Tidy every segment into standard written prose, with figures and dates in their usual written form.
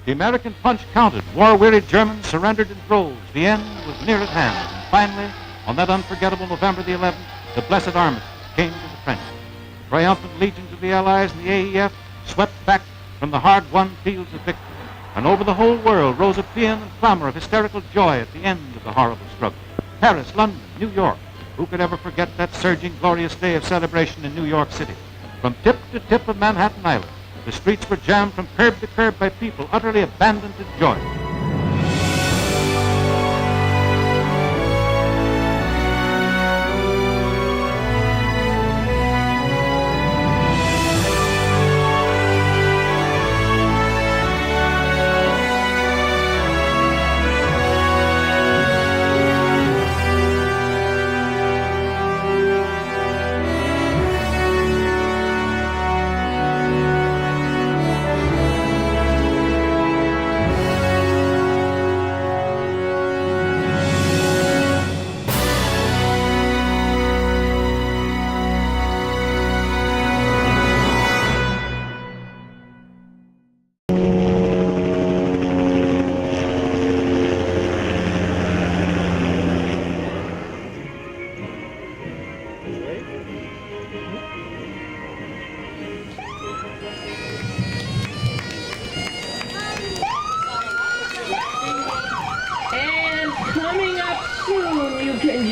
The American punch counted. War-wearied Germans surrendered in droves. The end was near at hand. And finally, on that unforgettable November the 11th, the blessed armistice came to the French. The triumphant legions of the Allies and the AEF swept back from the hard-won fields of victory. And over the whole world rose a paean and clamor of hysterical joy at the end of the horrible struggle. Paris, London, New York. Who could ever forget that surging, glorious day of celebration in New York City? From tip to tip of Manhattan Island, the streets were jammed from curb to curb by people utterly abandoned to joy.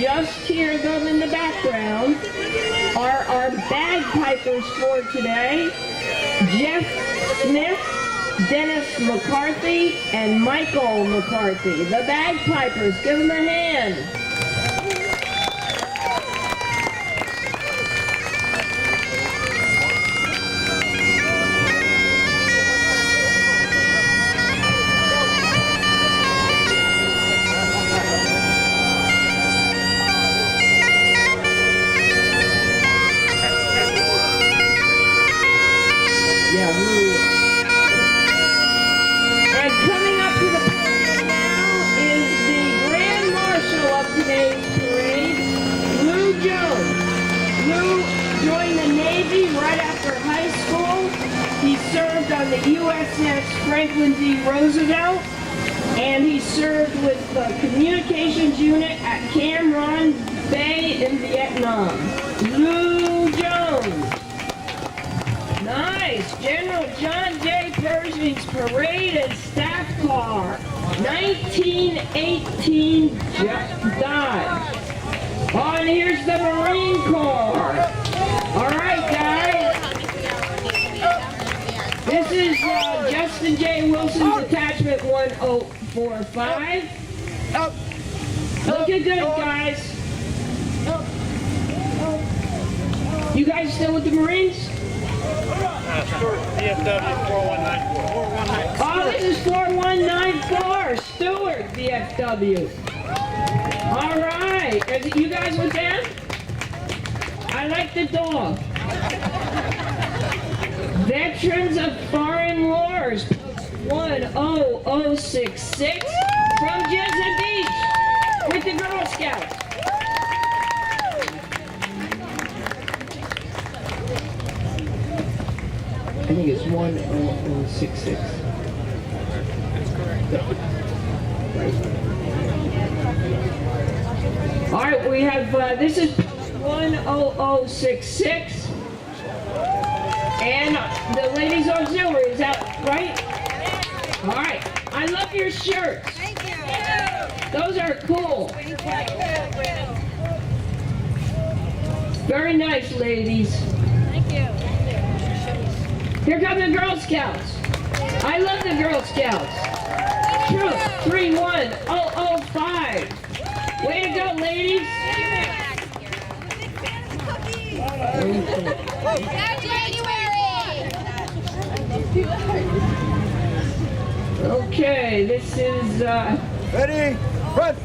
Just hear them in the background are our bagpipers for today, Jeff Smith, Dennis McCarthy, and Michael McCarthy. The bagpipers, give them a hand. And coming up to the podium now is the Grand Marshal of today's parade, Lou Jones. Lou joined the Navy right after high school. He served on the USS Franklin D. Roosevelt, and he served with the communications unit at Cam Ranh Bay in Vietnam. Lou Jones. Nice. General John J. Pershing's parade and staff car. 1918 Dodge. Oh, and here's the Marine Corps. All right, guys. This is Justin J. Wilson's attachment 1045. Looking good, guys. You guys still with the Marines? Stuart, VFW 4194. Oh, this is 4194, Stuart, VFW. All right, you guys with them? I like the dog. Veterans of Foreign Wars, 10066, from Jensen Beach, with the Girl Scouts. I think it's 10066. That's correct. All right, we have, this is 10066. And the ladies auxiliary, is that right? All right. I love your shirts. Thank you. Those are cool. Very nice, ladies. Thank you. Here come the Girl Scouts. I love the Girl Scouts. Troop 31005. Way to go, ladies. Okay, this is Ready? Run!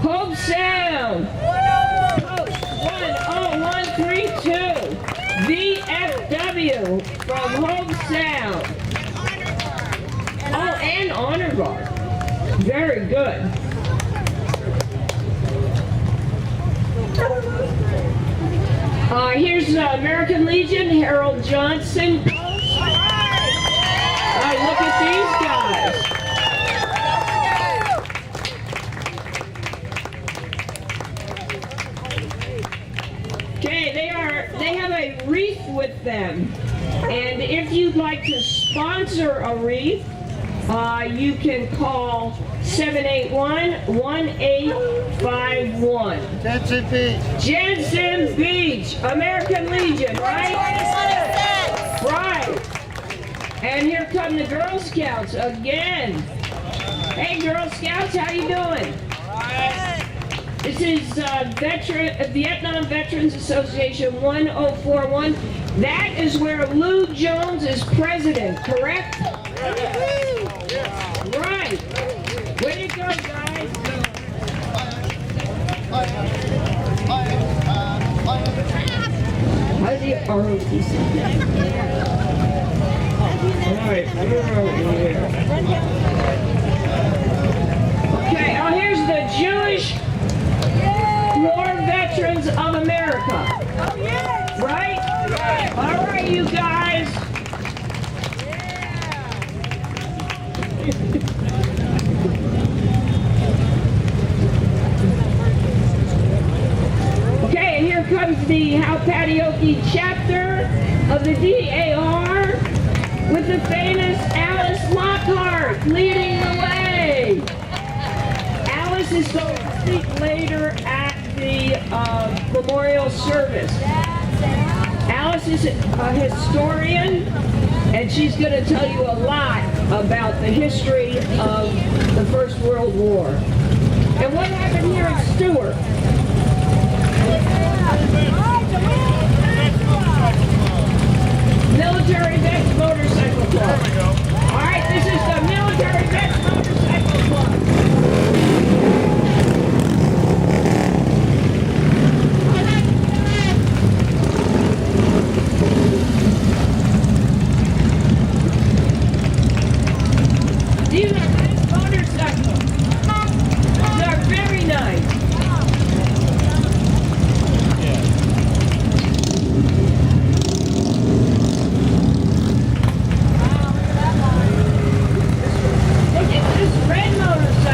Hope Sound. Post 10132. VFW from Hope Sound. Oh, and Honor Guard. Very good. Here's American Legion, Harold Johnson. Look at these with them. And if you'd like to sponsor a wreath, you can call 781-1851. Jensen Beach. Jensen Beach, American Legion, right? Right. And here come the Girl Scouts again. Hey, Girl Scouts, how you doing? This is Vietnam Veterans Association 1041. That is where Lou Jones is president, correct? Right. Way to go, guys. How's the ROTC? All right, okay, oh, here's the Jewish War Veterans of America. Right? All right, you guys. Okay, and here comes the Howpatioke chapter of the DAR with the famous Alice Lockhart leading the way. Alice is going to speak later at the memorial service. Alice is a historian, and she's going to tell you a lot about the history of the First World War. And what happened here in Stuart? Military Vets Motorcycle Club. All right, this is the Military Vets Motorcycle Club. These are nice motorcycles. These are very nice. Look at this red motorcycle.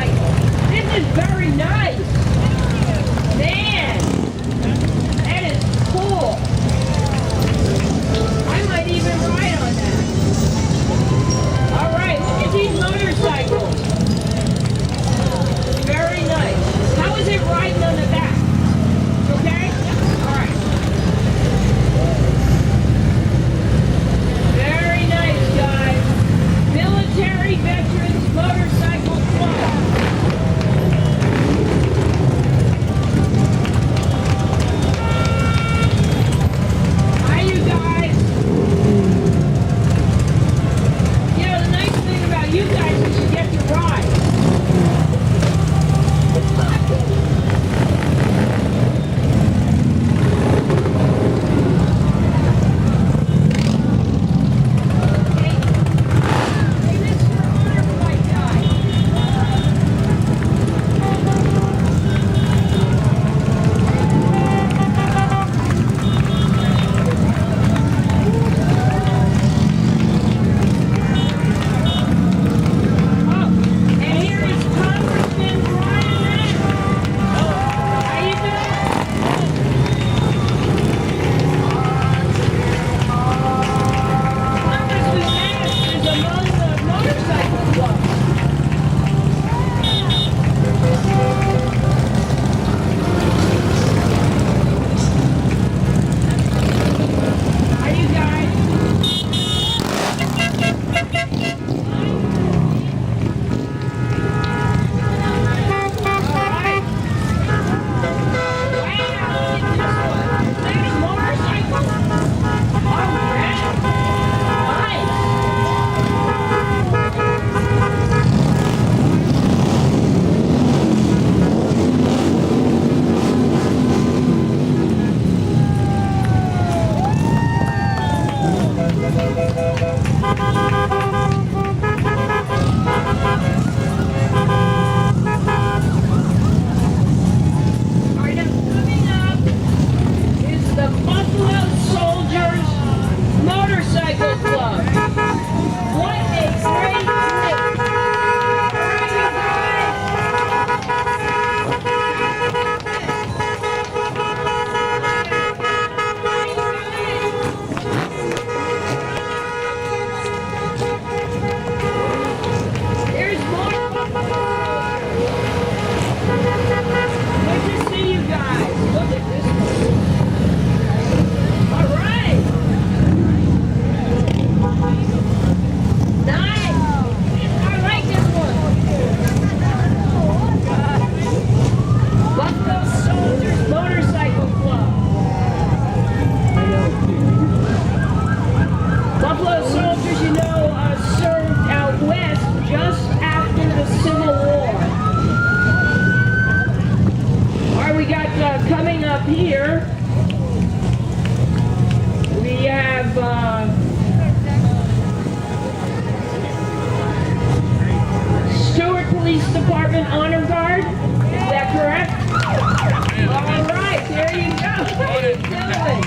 doing?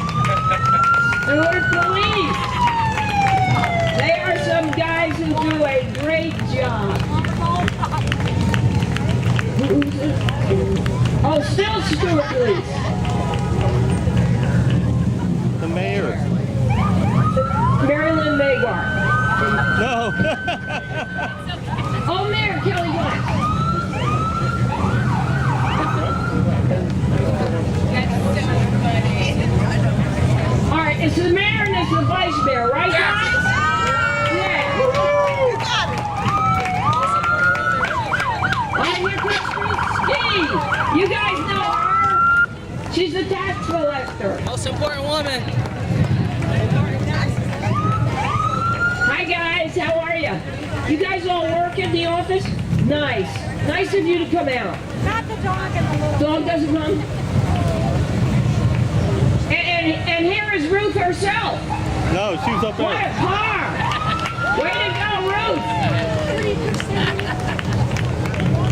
Stuart Police. They are some guys who do a great job. Oh, still Stuart Police. The mayor. Marilyn Magar. No. Oh, Mayor Kelly Glass. All right, it's the mayor and it's the vice mayor, right, guys? Yeah. All right, here comes Ski. You guys know her. She's the tax collector. Most important woman. Hi, guys. How are you? You guys all work in the office? Nice. Nice of you to come out. Not the dog and the little. Dog doesn't come? And here is Ruth herself. No, she was up What a there. car! Way to go, Ruth!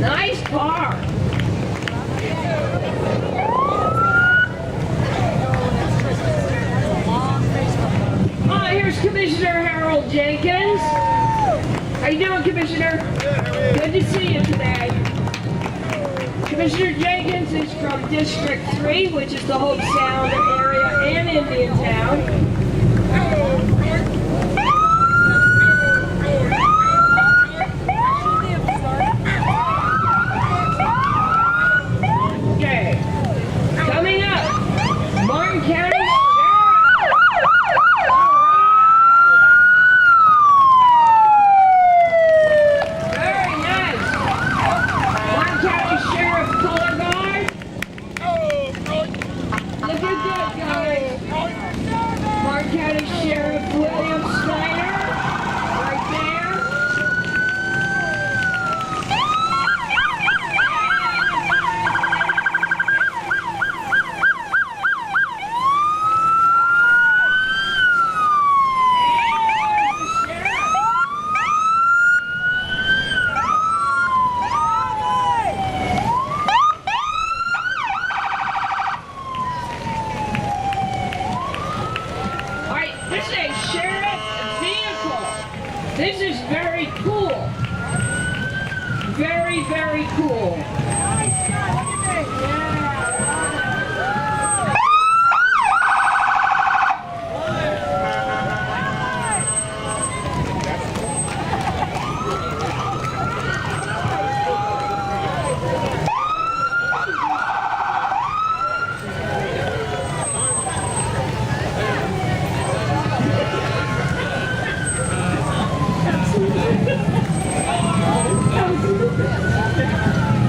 Nice car. Oh, here's Commissioner Harold Jenkins. How you doing, Commissioner? Good to see you today. Commissioner Jenkins is from District 3, which is the Hope Sound area and Indiantown. Okay. Coming up, Martin County Sheriff. Very nice. Martin County Sheriff Color Guard. Looking good, guys. Martin County Sheriff William Snyder. Right there. All right, this is a sheriff vehicle. This is very cool. Very, very cool.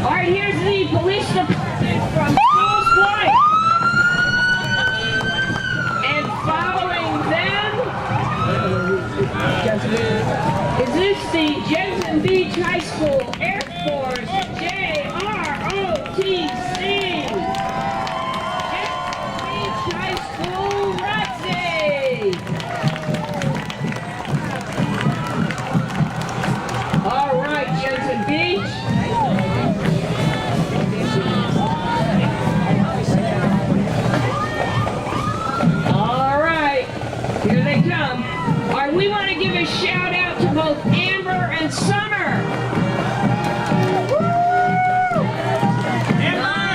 All right, here's the police department from Still's Point. And following them is this the Jensen Beach High School Air Force JROTC. Jensen Beach High School ROTC. All right, Jensen Beach. All right, here they come. All right, we want to give a shout out to both Amber and Summer. Nice.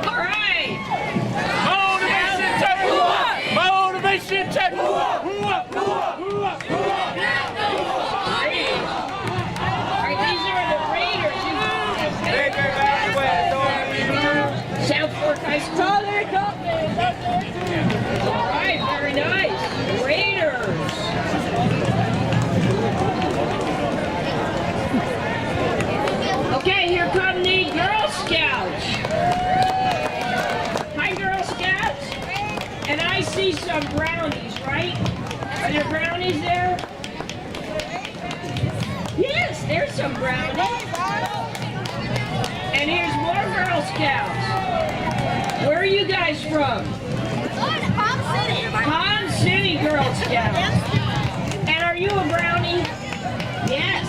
All right. Motivation check. Motivation check. All right, these are the Raiders. South Fork High School. All right, very nice. Raiders. Okay, here come the Girl Scouts. Hi, Girl Scouts. And I see some brownies, right? Are there brownies there? Yes, there's some brownies. And here's more Girl Scouts. Where are you guys from? Palm City Girl Scouts. And are you a brownie? Yes.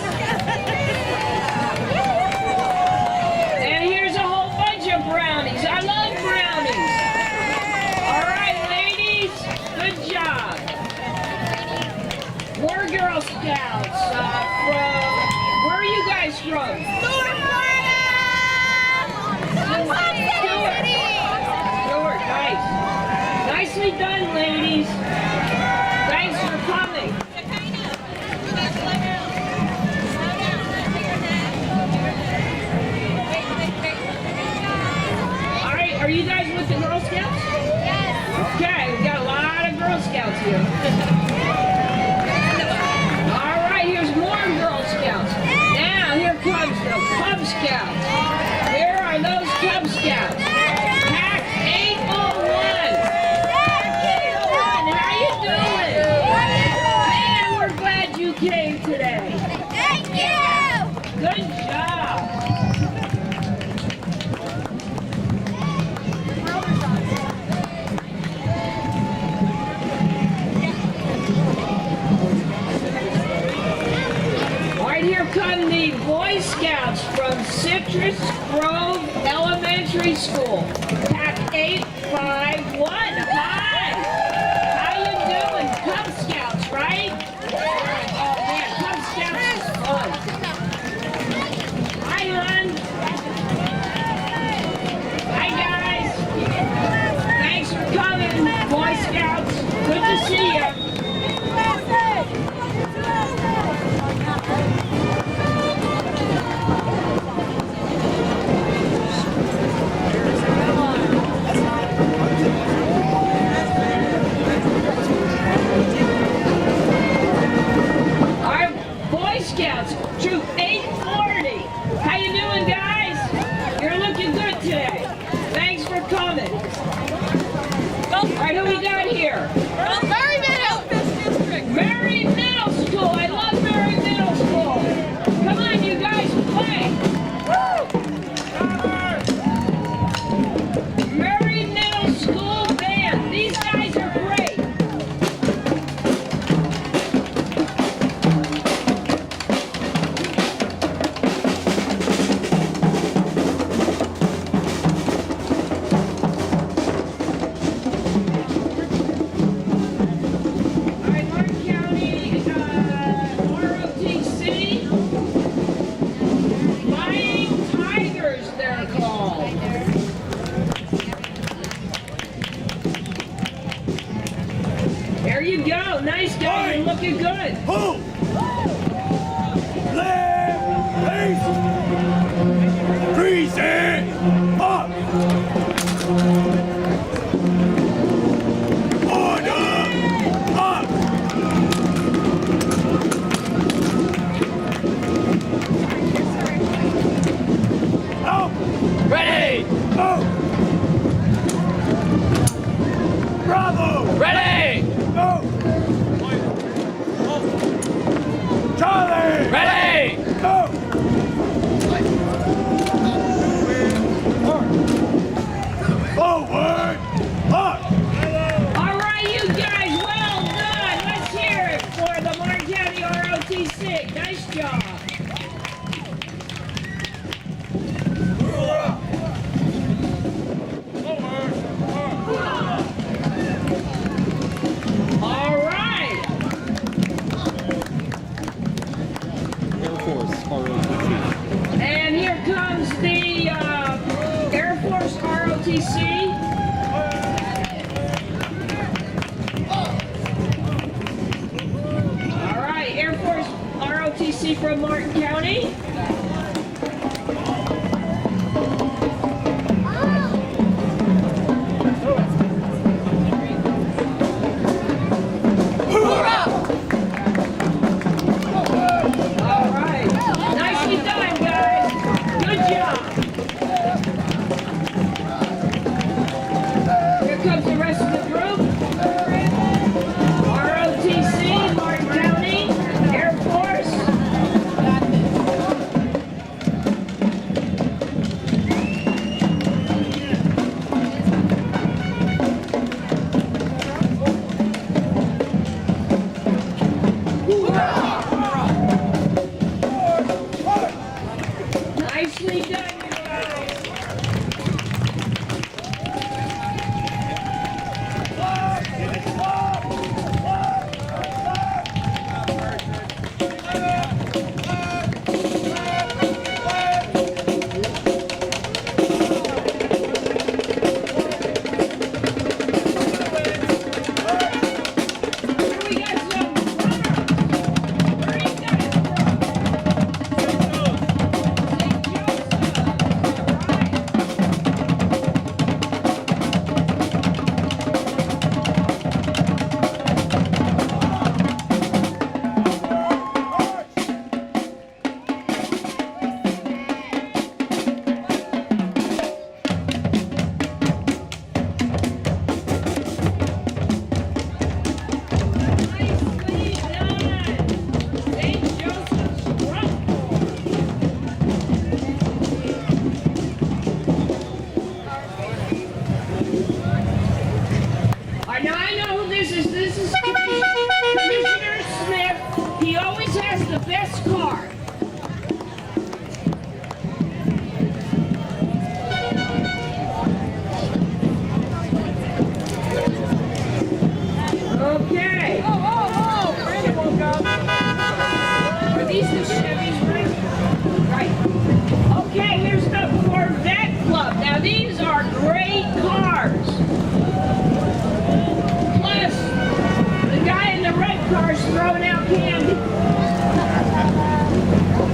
And here's a whole bunch of brownies. I love brownies. All right, ladies, good job. More Girl Scouts from, where are you guys from? Stuart, nice. Nicely done, ladies. Thanks for coming. All right, are you guys with the Girl Scouts? Yes. Okay, we've got a lot of Girl Scouts here. All right, here's more Girl Scouts. Now, here comes the Cub Scouts. Where are those Cub Scouts? Pack 801. How you doing? Man, we're glad you came today. Thank you! Good job. All right, here come the Boy Scouts from Citrus Grove Elementary School. Pack 851. Hi! How you doing? Cub Scouts, right? Oh man, Cub Scouts is fun. Hi, hon. Hi, guys. Thanks for coming, Boy Scouts. Good to see you. All right, Boy Scouts, Troop 840. How you doing, guys? You're looking good today. Thanks for coming. All right, who we got here? Mary Middle School. I love Mary Middle School. Come on, you guys, play. Mary Middle School band. These guys are great. All right, Martin County, ROTC, Flying Tigers, they're called. There you go. Nice guy. You're looking good. Who? Left, face, freeze it, up. Order, up. Out. Ready! Out. Bravo. Ready! Go. Charlie. Ready! Go. Forward. Up. All right, you guys, well done. Let's hear it for the Martin County ROTC. Nice job. ROTC. All right, Air Force ROTC from Martin County. All right, nicely done, guys. Good job. Here comes the rest of the group. ROTC, Martin County, Air Force. Nicely done, you guys. Here we got some runners. Where are you guys from? St. Joseph. All right. Nicely done. St. Joseph's Front Porch. Now I know who this is. This is Commissioner Smith. He always has the best car. Okay. Are these the Chevys, right? Right. Okay, here's the Corvette Club. Now these are great cars. Plus, the guy in the red car's throwing out candy.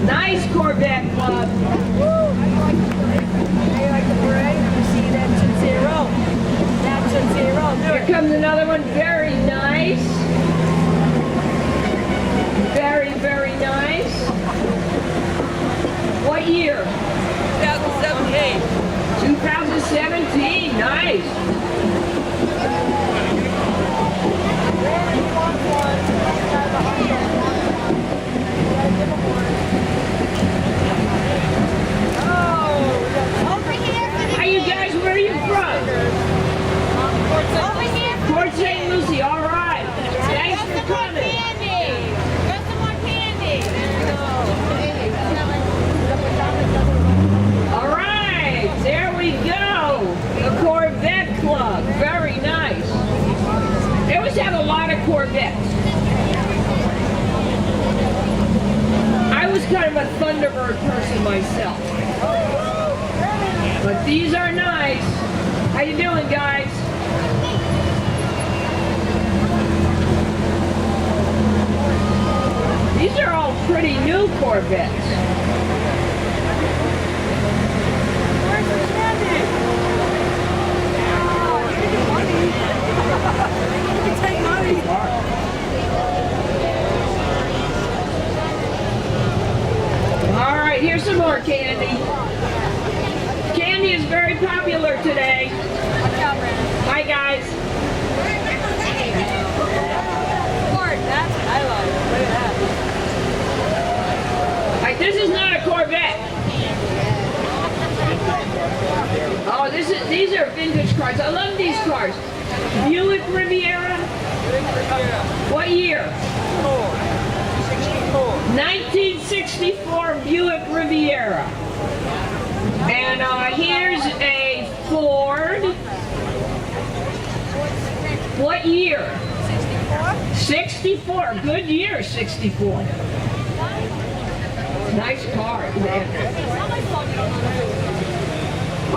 Nice Corvette Club. Here comes another one. Very nice. Very, very nice. What year? 2017. 2017. Nice. How you guys? Where are you from? Port St. Lucie. All right. Thanks for coming. All right. There we go. The Corvette Club. Very nice. They always have a lot of Corvettes. I was kind of a Thunderbird person myself. But these are nice. How you doing, guys? These are all pretty new Corvettes. Where's the candy? You can take money. All right, here's some more candy. Candy is very popular today. Hi, guys. That's what I love. Look at that. Like, this is not a Corvette. Oh, these are vintage cars. I love these cars. Buick Riviera. What year? 1964 Buick Riviera. And here's a Ford. What year? 64. Good year, 64. Nice car.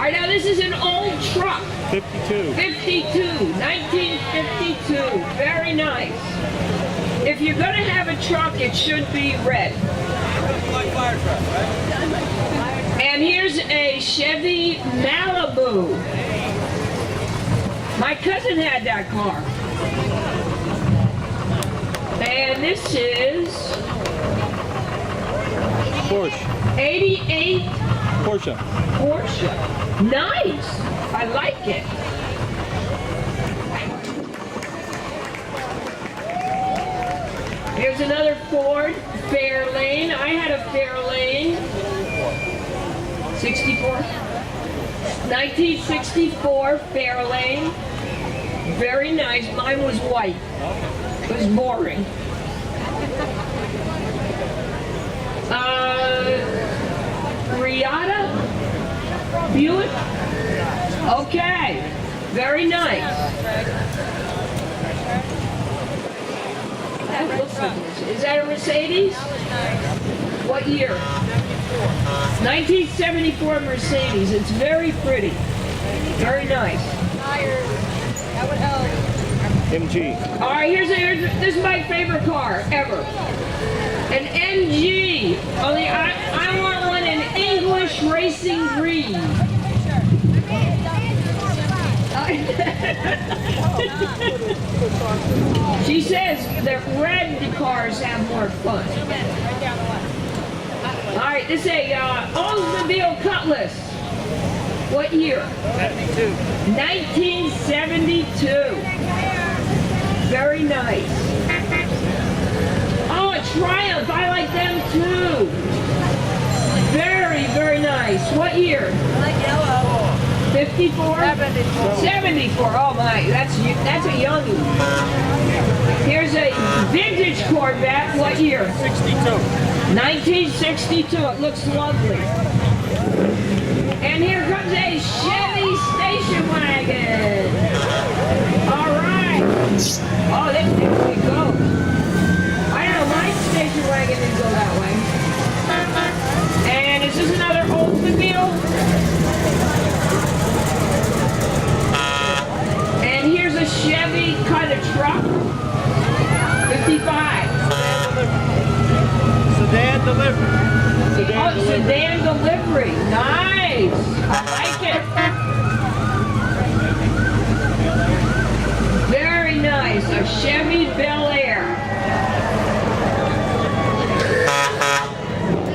right, now this is an old truck. 52. 1952. Very nice. If you're going to have a truck, it should be red. And here's a Chevy Malibu. My cousin had that car. And this is Porsche. 88 Porsche. Porsche. Nice. I like it. Here's another Ford Fairlane. I had a Fairlane. 64. 1964 Fairlane. Very nice. Mine was white. It was boring. Riata Buick. Okay. Very nice. That looks like is that a Mercedes? What year? 1974 Mercedes. It's very pretty. Very nice. Tires. That would help. MG. All right, this is my favorite car ever. An MG. Only I want one in English racing green. She says that red cars have more fun. All right, this is a Oldsmobile Cutlass. What year? 72. 1972. Very nice. Oh, a Triumph. I like them too. Very, very nice. What year? I like yellow. 54? 74. 74. Oh my, that's a youngie. Here's a vintage Corvette. What year? 62. 1962. It looks lovely. And here comes a Chevy station wagon. All right. Oh, there it goes. I don't know, my station wagon didn't go that way. And is this another Oldsmobile? And here's a Chevy kind of truck. 55. Sedan delivery. Sedan delivery. Nice. I like it. Very nice. A Chevy Bel Air.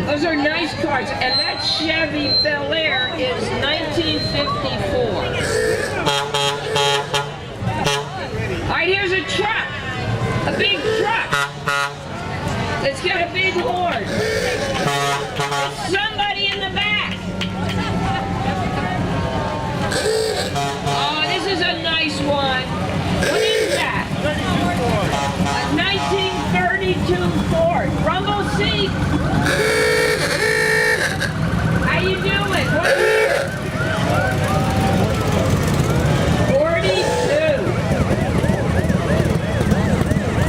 Those are nice cars. And that Chevy Bel Air is 1954. All right, here's a truck. A big truck. It's got a big horn. Somebody in the back. Oh, this is a nice one. What is that? A 1932 Ford. Rumble seat. How you doing? What year? 42.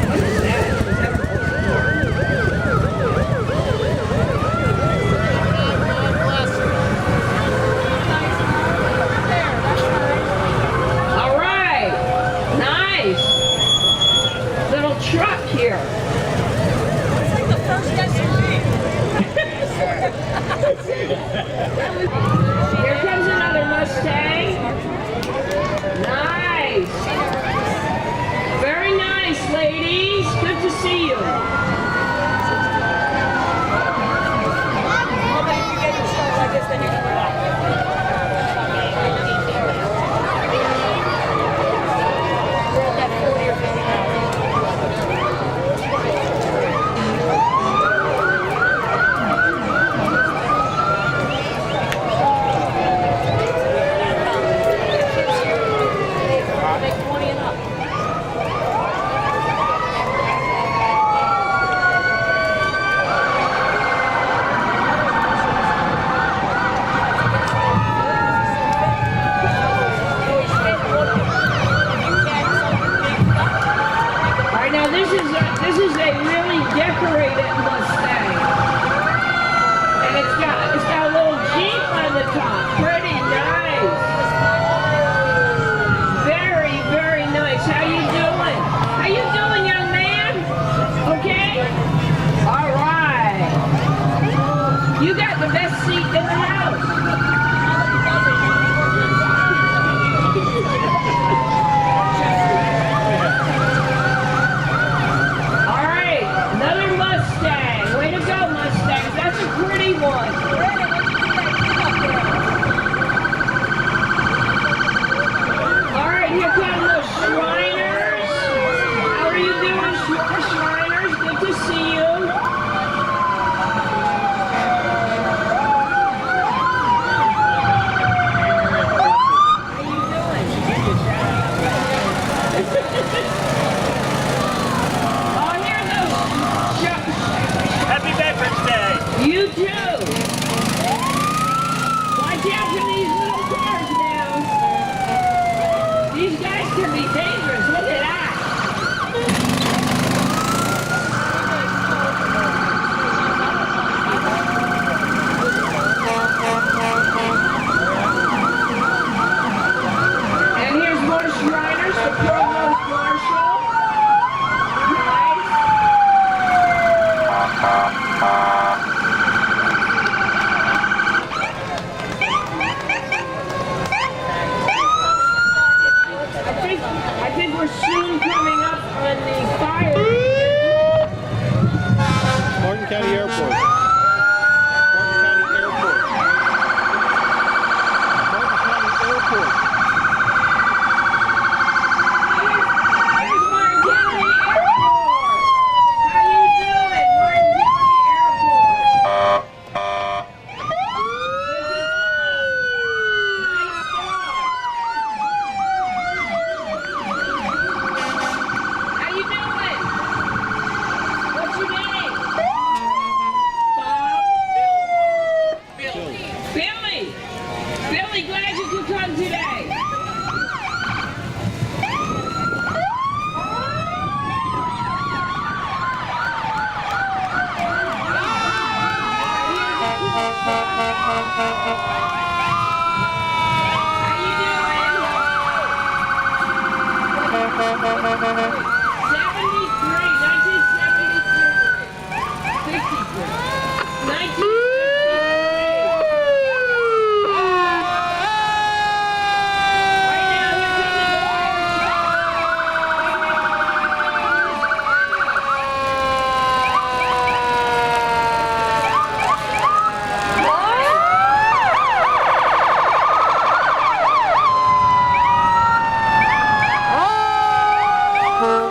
What is that? Is that a dangerous. Look at that. And here's more Shriners, the provost marshal. Nice. I think we're soon coming up on the fire. Martin County Airport. Martin County Airport. Martin County Airport. Here's Martin County Airport. How you doing, Martin County Airport? Nice job. How you doing? What's your name? Bob? Billy. Billy, glad you could come today. How you doing? 1973. 1963. Right now, here comes the fire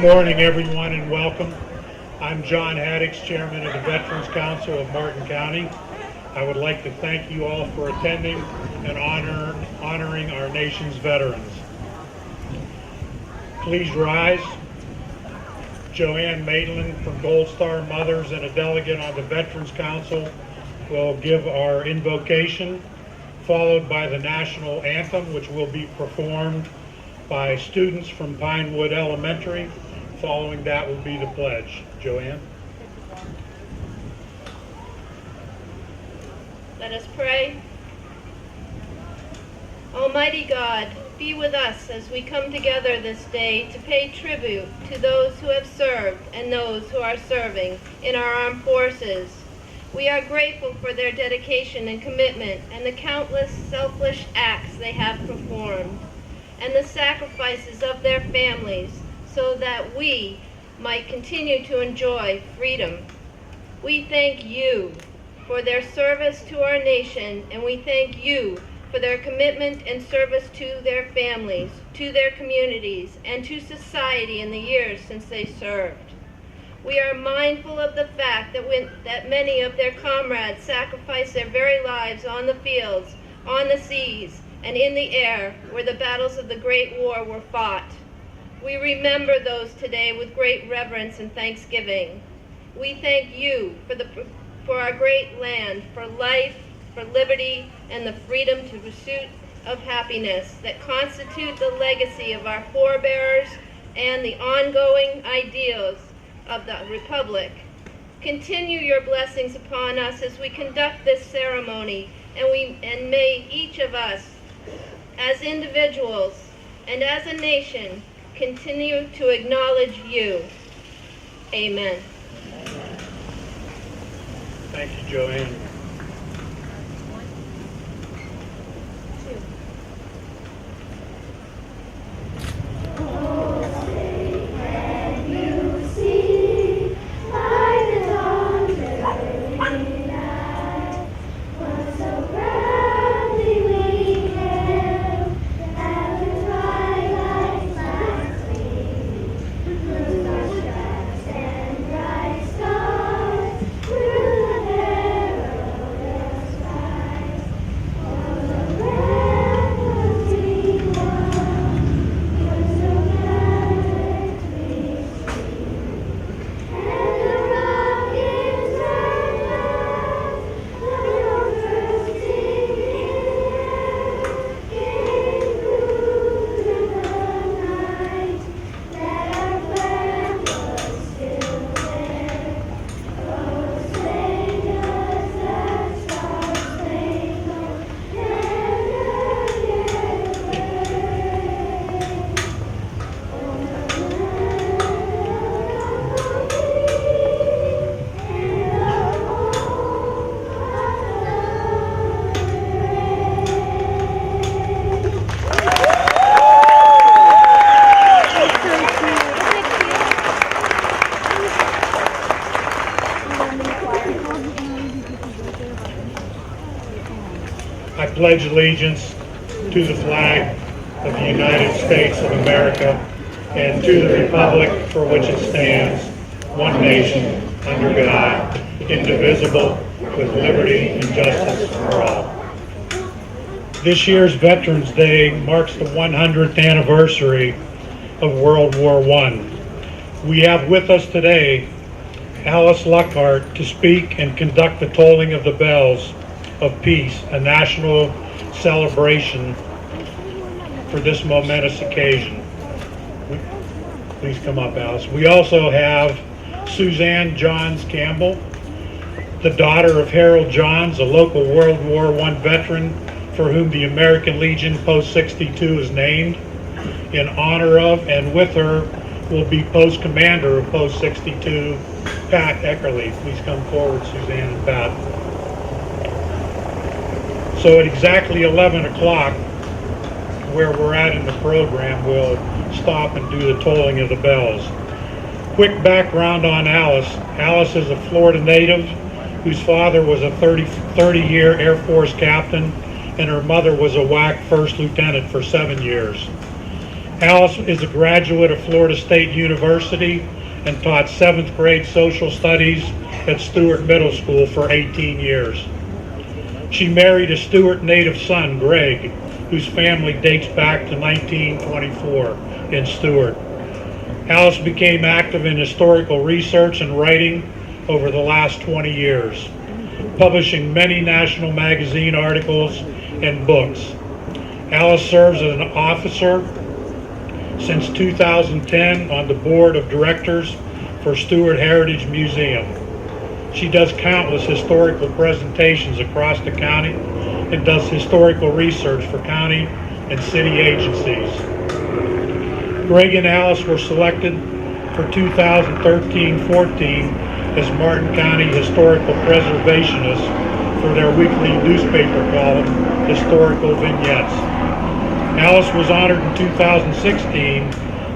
morning, everyone, and welcome. I'm John Haddix, Chairman of the Veterans Council of Martin County. I would like to thank you all for attending and honoring our nation's veterans. Please rise. Joanne Maitland from Gold Star Mothers and a delegate on the Veterans Council will give our invocation, followed by the national anthem, which will be performed by students from Pinewood Elementary. Following that will be the pledge. Joanne? Let us pray. Almighty God, be with us as we come together this day to pay tribute to those who have served and those who are serving in our armed forces. We are grateful for their dedication and commitment and the countless selfless acts they have performed, and the sacrifices of their families so that we might continue to enjoy freedom. We thank you for their service to our nation, and we thank you for their commitment and service to their families, to their communities, and to society in the years since they served. We are mindful of the fact that many of their comrades sacrificed their very lives on the fields, on the seas, and in the air where the battles of the Great War were fought. We remember those today with great reverence and thanksgiving. We thank you for our great land, for life, for liberty, and the freedom to pursuit of happiness that constitute the legacy of our forebears and the ongoing ideals of the Republic. Continue your blessings upon us as we conduct this ceremony, and may each of us, as individuals and as a nation, continue to acknowledge you. Amen. Thank you, Joanne. I pledge allegiance to the flag of the United States of America and to the republic for which it stands, one nation, under God, indivisible, with liberty and justice for all. This year's Veterans Day marks the 100th anniversary of World War I. We have with us today Alice Luckhart to speak and conduct the tolling of the bells of peace, a national celebration for this momentous occasion. Please come up, Alice. We also have Suzanne Johns Campbell, the daughter of Harold Johns, a local World War I veteran for whom the American Legion Post 62 is named in honor of, and with her will be Post Commander of Post 62, Pat Eckerly. Please come forward, Suzanne and Pat. So at exactly 11 o'clock, where we're at in the program, we'll stop and do the tolling of the bells. Quick background on Alice. Alice is a Florida native whose father was a 30-year Air Force captain, and her mother was a WAC first lieutenant for 7 years. Alice is a graduate of Florida State University and taught 7th grade social studies at Stuart Middle School for 18 years. She married a Stuart native son, Greg, whose family dates back to 1924 in Stuart. Alice became active in historical research and writing over the last 20 years, publishing many national magazine articles and books. Alice serves as an officer since 2010 on the board of directors for Stuart Heritage Museum. She does countless historical presentations across the county and does historical research for county and city agencies. Greg and Alice were selected for 2013-14 as Martin County Historical Preservationists for their weekly newspaper column, Historical Vignettes. Alice was honored in 2016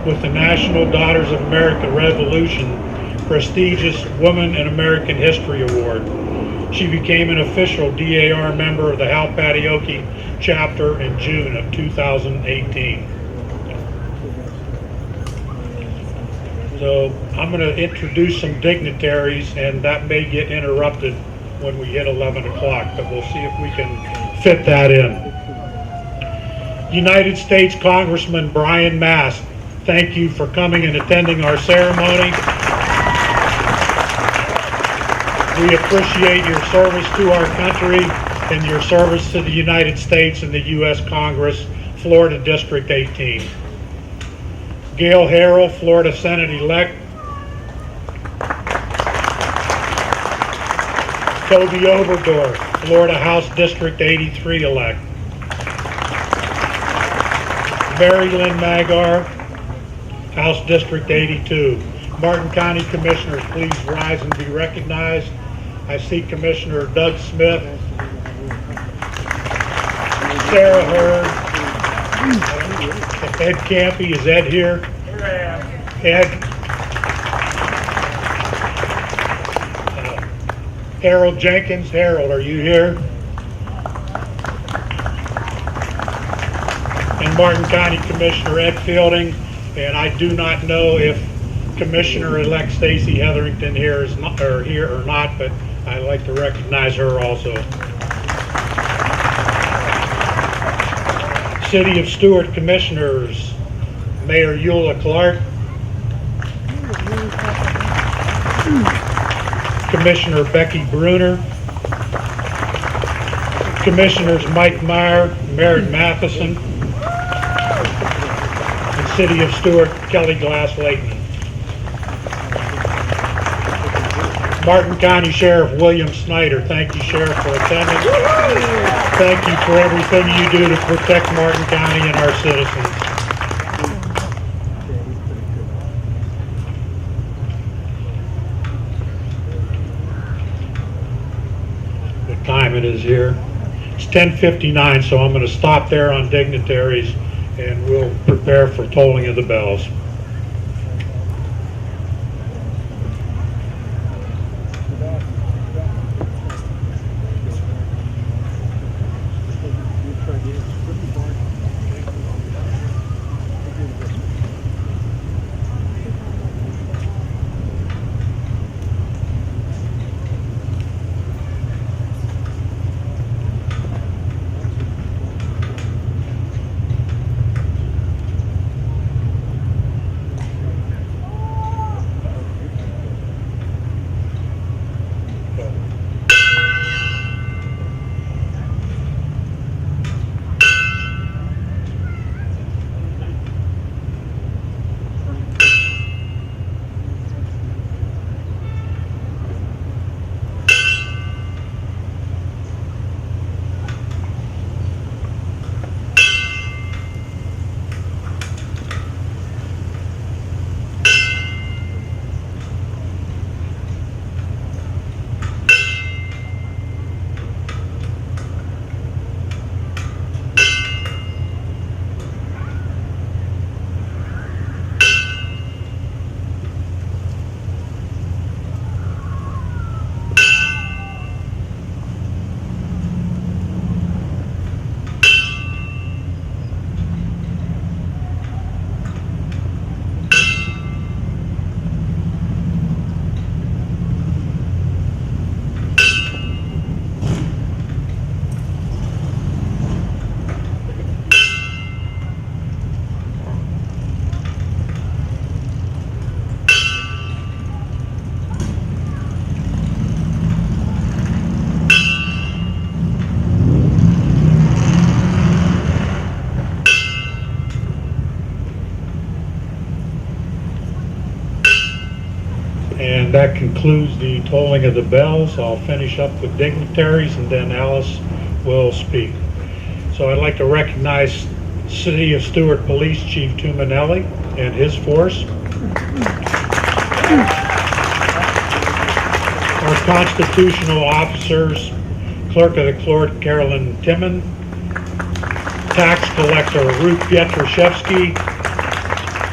with the National Daughters of America Revolution prestigious Woman in American History Award. She became an official DAR member of the Halpatioke chapter in June of 2018. So I'm going to introduce some dignitaries, and that may get interrupted when we hit 11 o'clock, but we'll see if we can fit that in. United States Congressman Brian Mast, thank you for coming and attending our ceremony. We appreciate your service to our country and your service to the United States and the U.S. Congress, Florida District 18. Gail Harrell, Florida Senate-elect. Toby Oberdorf, Florida House District 83-elect. Mary Lynn Magar, House District 82. Martin County Commissioners, please rise and be recognized. I see Commissioner Doug Smith, Sarah Hurd, Ed Campy. Is Ed here? Ed. Harold Jenkins. Harold, are you here? And Martin County Commissioner Ed Fielding. And I do not know if Commissioner-elect Stacey Hetherington here is not, or here or not, but I'd like to recognize her also. City of Stuart Commissioners, Mayor Eula Clark, Commissioner Becky Bruner, Commissioners Mike Meyer, Merritt Matheson, and City of Stuart, Kelly Glass-Layton. Martin County Sheriff William Snyder, thank you, Sheriff, for attending. Thank you for everything you do to protect Martin County and our citizens. What time it is here? It's 10:59, so I'm going to stop there on dignitaries and we'll prepare for tolling of the bells. concludes the tolling of the bells. I'll finish up with dignitaries and then Alice will speak. So I'd like to recognize City of Stuart Police Chief Tuminelli and his force. Our constitutional officers, Clerk of the Court Carolyn Timon, Tax Collector Ruth Pietraszewski,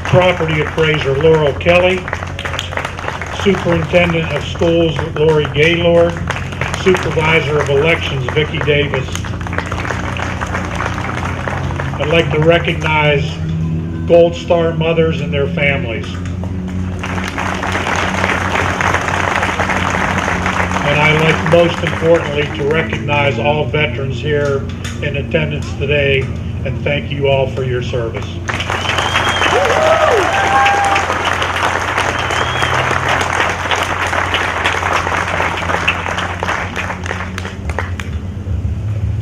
Property Appraiser Laurel Kelly, Superintendent of Schools Lori Gaylord, Supervisor of Elections Vicki Davis. I'd like to recognize Gold Star mothers and their families. And I'd like most importantly to recognize all veterans here in attendance today and thank you all for your service.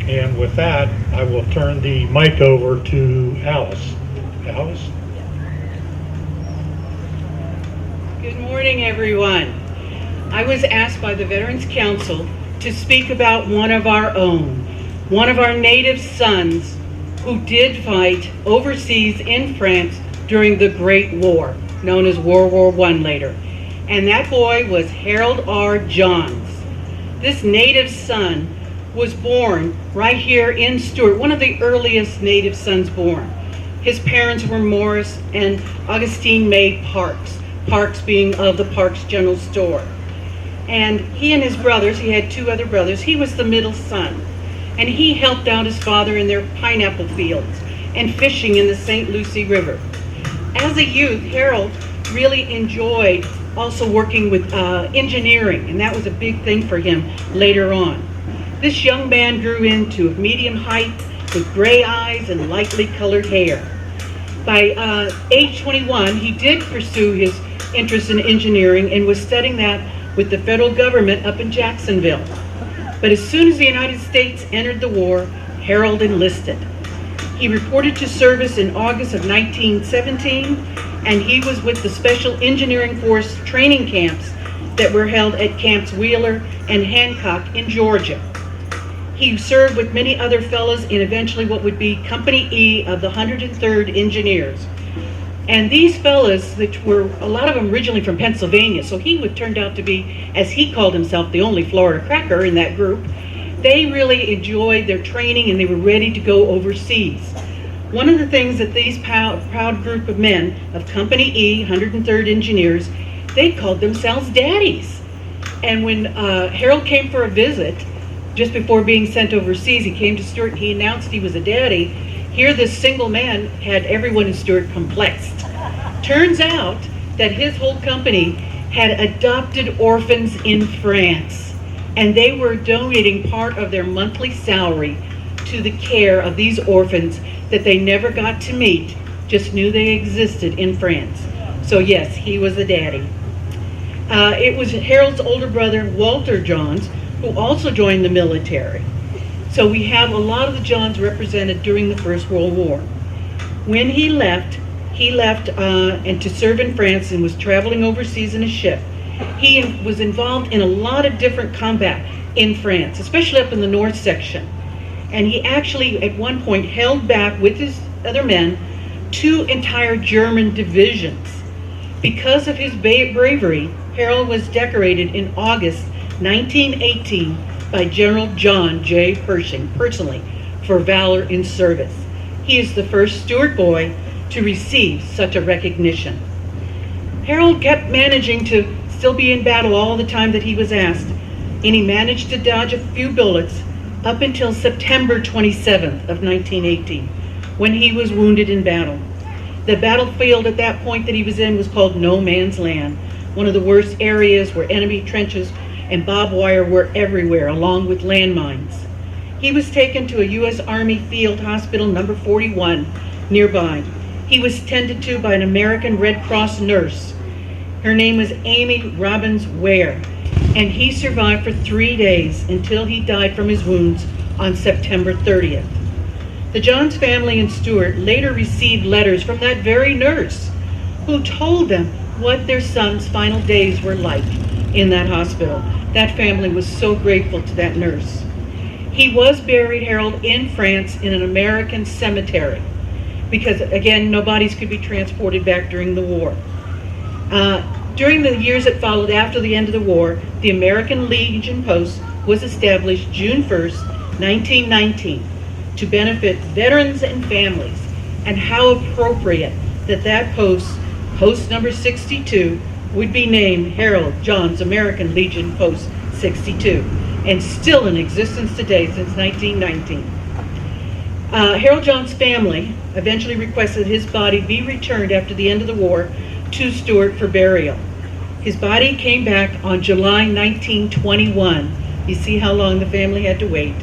And with that, I will turn the mic over to Alice. Alice? Good morning, everyone. I was asked by the Veterans Council to speak about one of our own, one of our native sons who did fight overseas in France during the Great War, known as World War I later. And that boy was Harold R. Johns. This native son was born right here in Stuart, one of the earliest native sons born. His parents were Morris and Augustine May Parks, Parks being of the Parks General Store. And he and his brothers, he had two other brothers, he was the middle son. And he helped out his father in their pineapple fields and fishing in the St. Lucie River. As a youth, Harold really enjoyed also working with engineering, and that was a big thing for him later on. This young man grew into medium height with gray eyes and lightly colored hair. By age 21, he did pursue his interest in engineering and was studying that with the federal government up in Jacksonville. But as soon as the United States entered the war, Harold enlisted. He reported to service in August of 1917, and he was with the Special Engineering Force training camps that were held at Camps Wheeler and Hancock in Georgia. He served with many other fellows in eventually what would be Company E of the 103rd Engineers. And these fellows, which were a lot of them originally from Pennsylvania, so he would turned out to be, as he called himself, the only Florida cracker in that group. They really enjoyed their training and they were ready to go overseas. One of the things that these proud group of men of Company E, 103rd Engineers, they called themselves daddies. And when Harold came for a visit, just before being sent overseas, he came to Stuart and he announced he was a daddy. Here this single man had everyone in Stuart perplexed. Turns out that his whole company had adopted orphans in France, and they were donating part of their monthly salary to the care of these orphans that they never got to meet, just knew they existed in France. So yes, he was a daddy. It was Harold's older brother, Walter Johns, who also joined the military. So we have a lot of the Johns represented during the First World War. When he left and to serve in France and was traveling overseas in a ship. He was involved in a lot of different combat in France, especially up in the north section. And he actually at one point held back with his other men 2 entire German divisions. Because of his bravery, Harold was decorated in August 1918 by General John J. Pershing personally for valor in service. He is the first Stuart boy to receive such a recognition. Harold kept managing to still be in battle all the time that he was asked, and he managed to dodge a few bullets up until September 27th of 1918, when he was wounded in battle. The battlefield at that point that he was in was called No Man's Land, one of the worst areas where enemy trenches and barbed wire were everywhere, along with landmines. He was taken to a U.S. Army Field Hospital number 41 nearby. He was tended to by an American Red Cross nurse. Her name was Amy Robbins Ware, and he survived for 3 days until he died from his wounds on September 30th. The Johns family in Stuart later received letters from that very nurse who told them what their son's final days were like, in that hospital. That family was so grateful to that nurse. He was buried, Harold, in France in an American cemetery because, again, no bodies could be transported back during the war. During the years that followed after the end of the war, the American Legion Post was established June 1st, 1919, to benefit veterans and families. And how appropriate that that post number 62, would be named Harold John's American Legion Post 62, and still in existence today since 1919. Harold John's family eventually requested his body be returned after the end of the war to Stuart for burial. His body came back on July 1921. You see how long the family had to wait.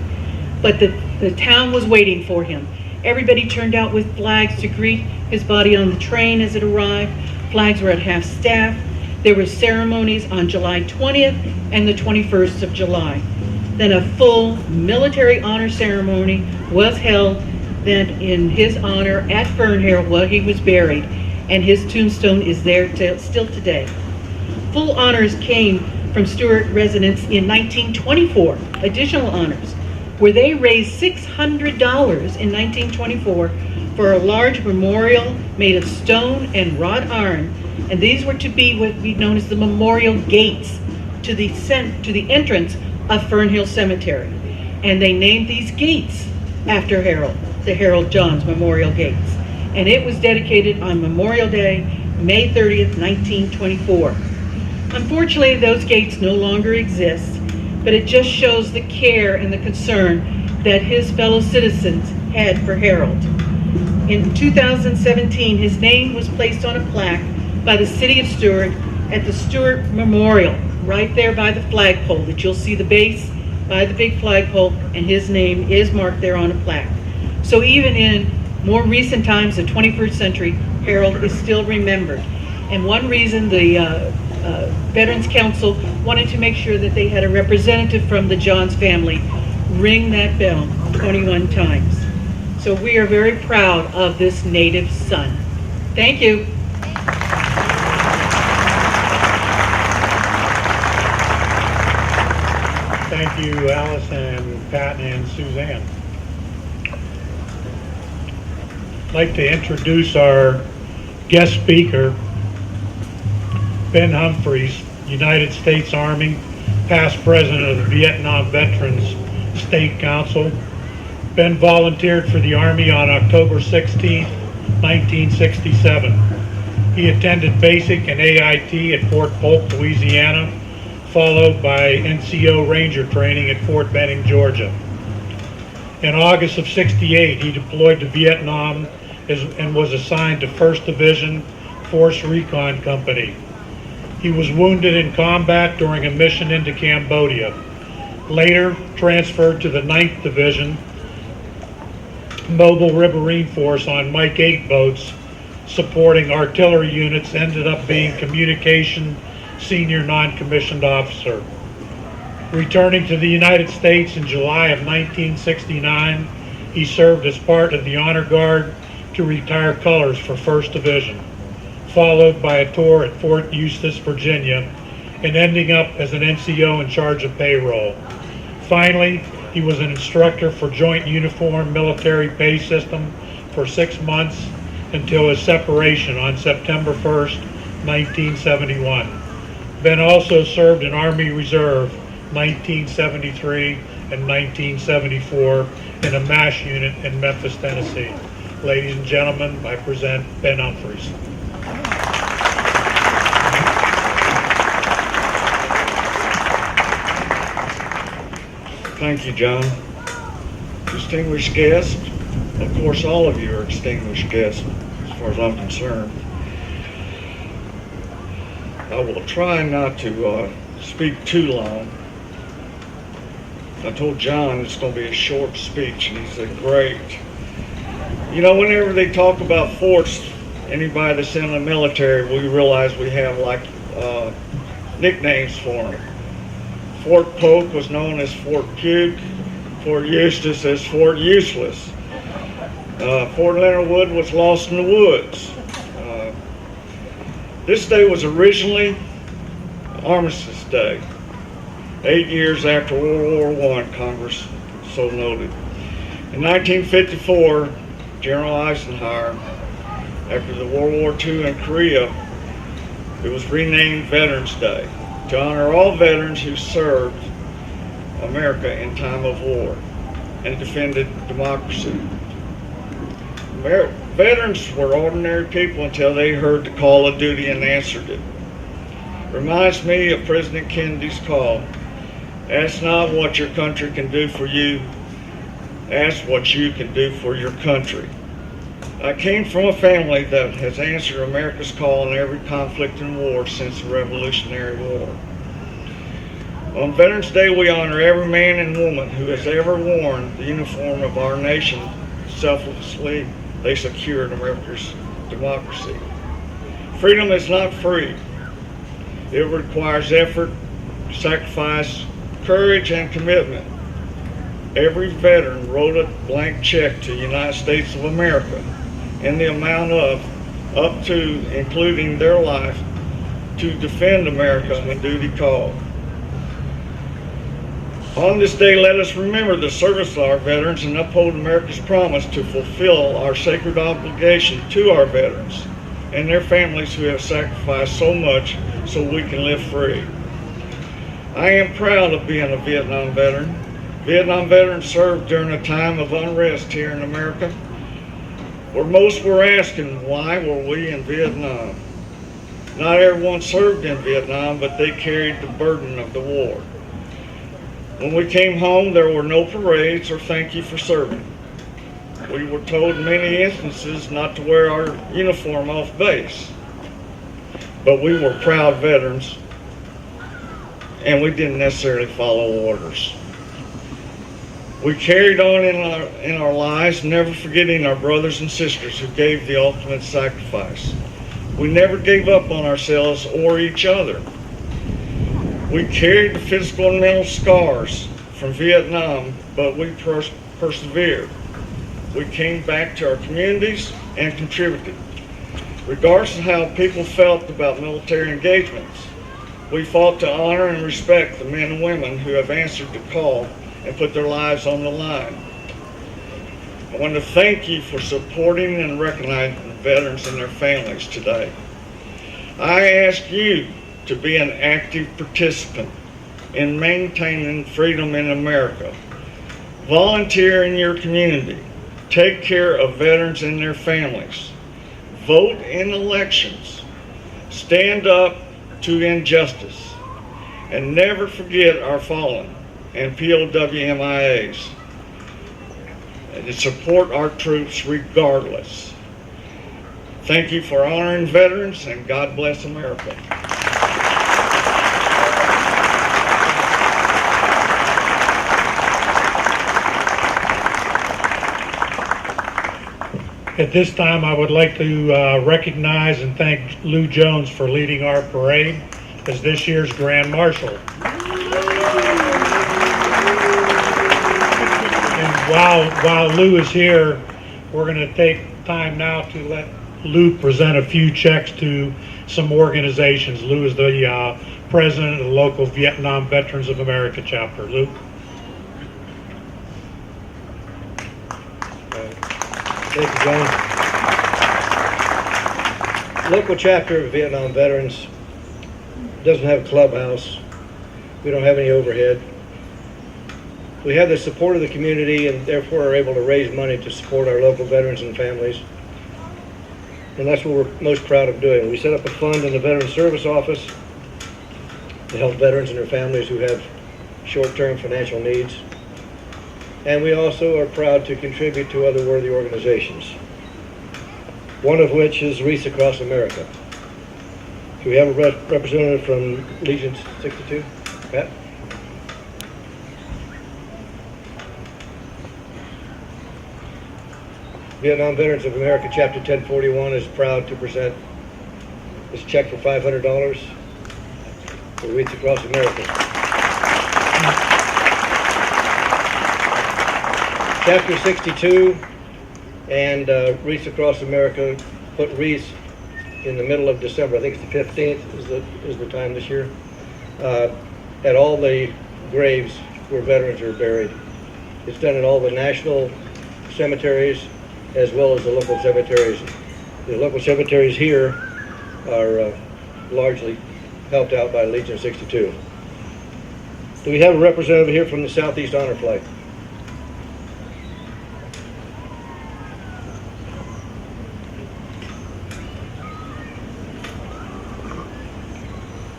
But the town was waiting for him. Everybody turned out with flags to greet his body on the train as it arrived. Flags were at half-staff. There were ceremonies on July 20th and the 21st of July. Then a full military honor ceremony was held then in his honor at Fernhill where he was buried, and his tombstone is there still today. Full honors came from Stuart residents in 1924, additional honors, where they raised $600 in 1924 for a large memorial made of stone and wrought iron, and these were to be what we known as the memorial gates to the entrance of Fernhill Cemetery. And they named these gates after Harold, the Harold Johns Memorial Gates. And it was dedicated on Memorial Day, May 30th, 1924. Unfortunately, those gates no longer exist, but it just shows the care and the concern that his fellow citizens had for Harold. In 2017, his name was placed on a plaque by the City of Stuart at the Stuart Memorial, right there by the flagpole that you'll see the base by the big flagpole, and his name is marked there on a plaque. So even in more recent times, the 21st century, Harold is still remembered. And one reason the Veterans Council wanted to make sure that they had a representative from the Johns family ring that bell 21 times. So we are very proud of this native son. Thank you. Thank you, Alice and Pat and Suzanne. I'd like to introduce our guest speaker, Ben Humphreys, United States Army, past president of the Vietnam Veterans State Council. Ben volunteered for the Army on October 16, 1967. He attended basic and AIT at Fort Polk, Louisiana, followed by NCO Ranger training at Fort Benning, Georgia. In August of '68, he deployed to Vietnam and was assigned to 1st Division Force Recon Company. He was wounded in combat during a mission into Cambodia. Later transferred to the 9th Division Mobile Riverine Force on Mike 8 boats, supporting artillery units, ended up being communication senior non-commissioned officer. Returning to the United States in July of 1969, he served as part of the Honor Guard to retire colors for 1st Division, followed by a tour at Fort Eustis, Virginia, and ending up as an NCO in charge of payroll. Finally, he was an instructor for Joint Uniform Military Pay System for 6 months until his separation on September 1st, 1971. Ben also served in Army Reserve 1973 and 1974 in a MASH unit in Memphis, Tennessee. Ladies and gentlemen, I present Ben Humphreys. Thank you, John. Distinguished guests, of course all of you are distinguished guests as far as I'm concerned. I will try not to speak too long. I told John it's going to be a short speech, and he said, great. You know, whenever they talk about forts, anybody that's in the military, we realize we have like nicknames for them. Fort Polk was known as Fort Puke, Fort Eustis as Fort Useless. Fort Leonard Wood was Lost in the Woods. This day was originally Armistice Day, 8 years after World War I, Congress so noted. In 1954, General Eisenhower, after the World War II in Korea, it was renamed Veterans Day to honor all veterans who served America in time of war and defended democracy. Veterans were ordinary people until they heard the call of duty and answered it. Reminds me of President Kennedy's call, ask not what your country can do for you, ask what you can do for your country. I came from a family that has answered America's call in every conflict and war since the Revolutionary War. On Veterans Day, we honor every man and woman who has ever worn the uniform of our nation. Selflessly, they secured America's democracy. Freedom is not free. It requires effort, sacrifice, courage, and commitment. Every veteran wrote a blank check to the United States of America in the amount of up to, including their life, to defend America when duty called. On this day, let us remember the service of our veterans and uphold America's promise to fulfill our sacred obligation to our veterans and their families who have sacrificed so much so we can live free. I am proud of being a Vietnam veteran. Vietnam veterans served during a time of unrest here in America, where most were asking, why were we in Vietnam? Not everyone served in Vietnam, but they carried the burden of the war. When we came home, there were no parades or thank you for serving. We were told in many instances not to wear our uniform off base. But we were proud veterans, and we didn't necessarily follow orders. We carried on in our lives, never forgetting our brothers and sisters who gave the ultimate sacrifice. We never gave up on ourselves or each other. We carried the physical and mental scars from Vietnam, but we persevered. We came back to our communities and contributed. Regardless of how people felt about military engagements, we fought to honor and respect the men and women who have answered the call and put their lives on the line. I want to thank you for supporting and recognizing veterans and their families today. I ask you to be an active participant in maintaining freedom in America. Volunteer in your community. Take care of veterans and their families. Vote in elections. Stand up to injustice. And never forget our fallen and POW-MIAs. And support our troops regardless. Thank you for honoring veterans, and God bless America. At this time, I would like to recognize and thank Lou Jones for leading our parade as this year's Grand Marshal. And while Lou is here, we're going to take time now to let Lou present a few checks to some organizations. Lou is the president of the local Vietnam Veterans of America chapter. Lou? Thank you, John. Local chapter of Vietnam Veterans doesn't have a clubhouse. We don't have any overhead. We have the support of the community and therefore are able to raise money to support our local veterans and families. And that's what we're most proud of doing. We set up a fund in the Veteran Service Office to help veterans and their families who have short-term financial needs. And we also are proud to contribute to other worthy organizations, one of which is Wreaths Across America. Do we have a representative from Legion 62? Pat? Vietnam Veterans of America Chapter 1041 is proud to present this check for $500 for Wreaths Across America. Chapter 62 and Wreaths Across America put wreaths in the middle of December. I think it's the 15th is the time this year. at all the graves where veterans are buried. It's done at all the national cemeteries as well as the local cemeteries. The local cemeteries here are largely helped out by Legion 62. Do we have a representative here from the Southeast Honor Flight?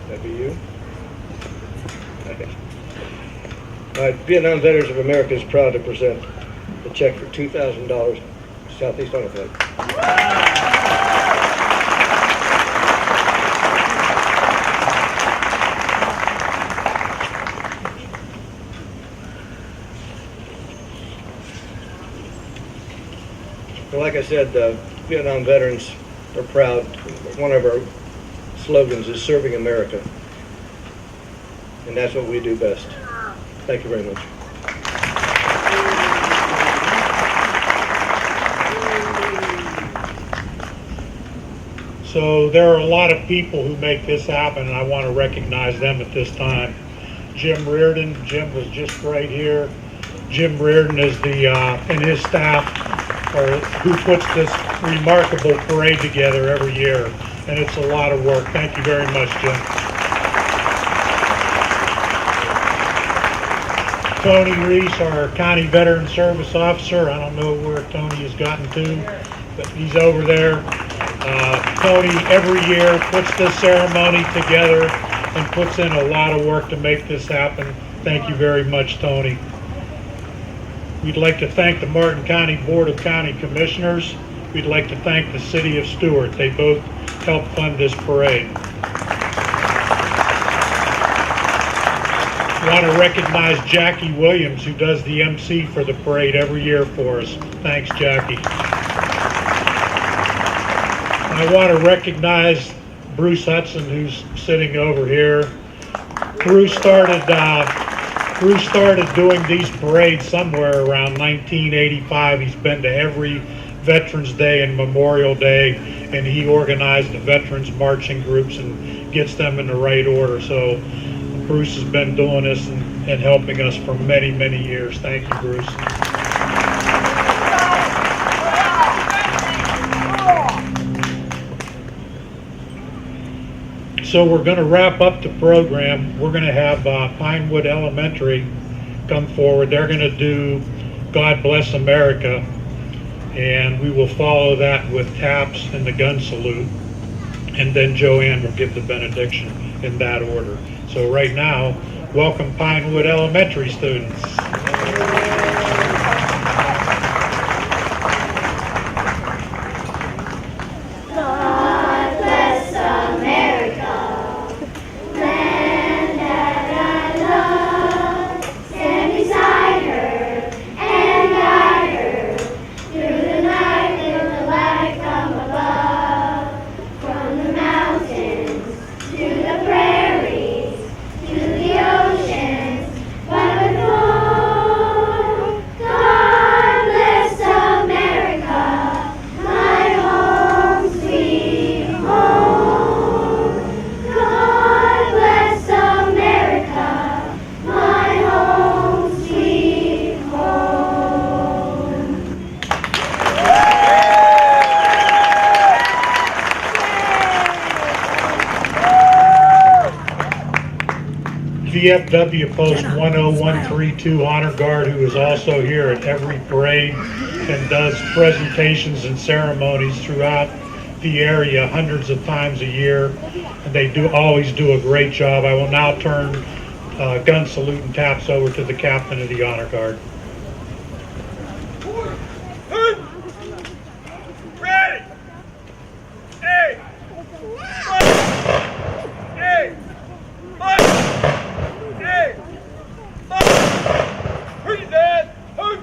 That be you? Okay. All right, Vietnam Veterans of America is proud to present a check for $2,000 to Southeast Honor Flight. Well, like I said, Vietnam veterans are proud. One of our slogans is serving America. And that's what we do best. Thank you very much. So there are a lot of people who make this happen, and I want to recognize them at this time. Jim Reardon. Jim was just right here. Jim Reardon is the and his staff who puts this remarkable parade together every year, and it's a lot of work. Thank you very much, Jim. Tony Reese, our County Veteran Service Officer. I don't know where Tony has gotten to, but he's over there. Tony every year puts this ceremony together and puts in a lot of work to make this happen. Thank you very much, Tony. We'd like to thank the Martin County Board of County Commissioners. We'd like to thank the City of Stuart. They both helped fund this parade. I want to recognize Jackie Williams, who does the MC for the parade every year for us. Thanks, Jackie. I want to recognize Bruce Hudson, who's sitting over here. Bruce started doing these parades somewhere around 1985. He's been to every Veterans Day and Memorial Day, and he organized the veterans marching groups and gets them in the right order. So Bruce has been doing this and helping us for many, many years. Thank you, Bruce. So we're going to wrap up the program. We're going to have Pinewood Elementary come forward. They're going to do God Bless America, and we will follow that with taps and the gun salute, and then Joanne will give the benediction in that order. So right now, welcome Pinewood Elementary students. VFW Post 10132 Honor Guard, who is also here at every parade and does presentations and ceremonies throughout the area hundreds of times a year. And they always do a great job. I will now turn gun salute and taps over to the captain of the Honor Guard. Ready! Hey! Hey! Hey! Who's that? Who?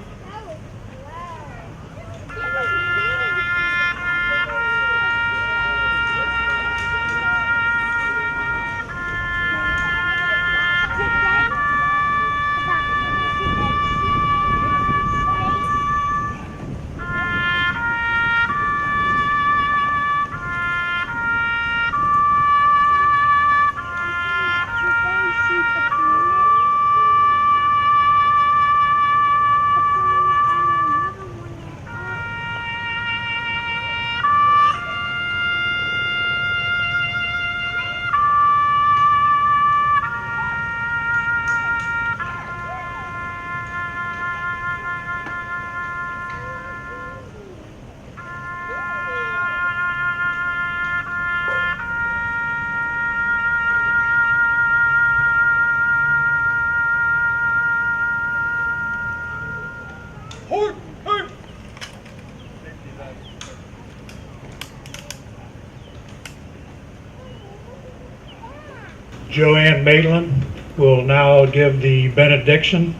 Joanne Maitland will now give the benediction,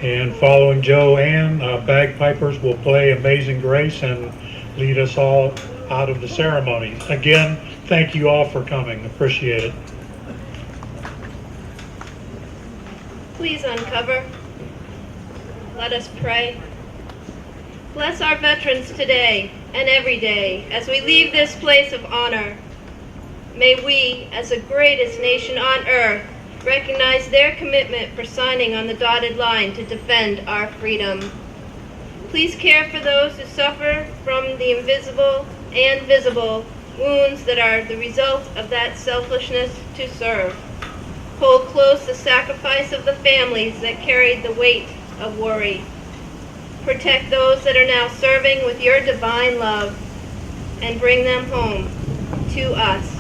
and following Joanne, bagpipers will play Amazing Grace and lead us all out of the ceremony. Again, thank you all for coming. Appreciate it. Please uncover. Let us pray. Bless our veterans today and every day as we leave this place of honor. May we, as the greatest nation on earth, recognize their commitment for signing on the dotted line to defend our freedom. Please care for those who suffer from the invisible and visible wounds that are the result of that selfishness to serve. Hold close the sacrifice of the families that carried the weight of worry. Protect those that are now serving with your divine love, and bring them home to us,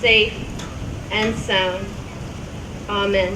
safe and sound. Amen.